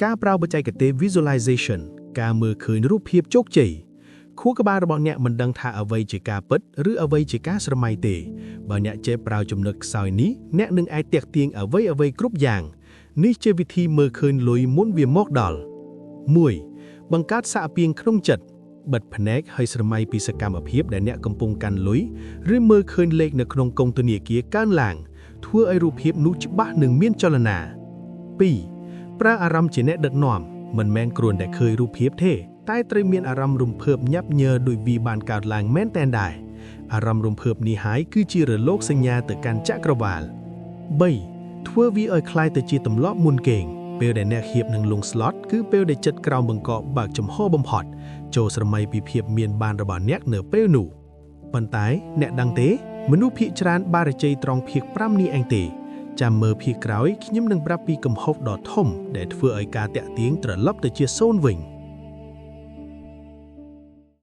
ការប្រើបច្ចេកទេស visualization ការមើលឃើញរូបភាពជោគជ័យខួរក្បាលរបស់អ្នកមិនដឹងថាអ្វីជាការពិតឬអ្វីជាការស្រមៃទេបើអ្នកចេះប្រើចំណុចខ្សោយនេះអ្នកនឹងអាចទាក់ទាញអ្វីគ្រប់យ៉ាងនេះជាវិធីមើលឃើញលុយមុនវាមកដល់ 1. បង្កើតសាកពាងក្នុងចិត្តបិទភ្នែកហើយស្រមៃពីសកម្មភាពដែលអ្នកកំពុងកាន់លុយឬមើលឃើញលេខនៅក្នុងកុងធនាគារកើនឡើងធ្វើឲ្យរូបភាពនោះច្បាស់និងមានចលនា 2. ប្រើអារម្មណ៍ជាអ្នកដឹកនាំមិនមែនគ្រាន់តែឃើញរូបភាពទេតែត្រូវមានអារម្មណ៍រំភើបញាប់ញើដោយវាបានកើតឡើងមែនតែនដែរអារម្មណ៍រំភើបនេះហើយគឺជារលកសញ្ញាទៅកាន់ចក្រវាឡ 3. ធ្វើវាឲ្យคล้ายទៅជាទម្លាប់មុនគេងពេលដែលអ្នកហៀបនឹងលងស្លុតគឺពេលដែលចិត្តក្រោមបង្កកបើកចំហបំផុតចូលស្រមៃពីភាពមានបានរបស់អ្នកនៅពេលនោះប៉ុន្តែអ្នកដឹងទេមនុស្សភាគច្រើនបារជ័យត្រង់ភាគ5នេះឯងទេចាំមើលភាគក្រោយខ្ញុំនឹងប្រាប់ពីកំហុសដ៏ធំដែលធ្វើឲ្យការតាក់ទាញត្រឡប់ទៅជា0វិញ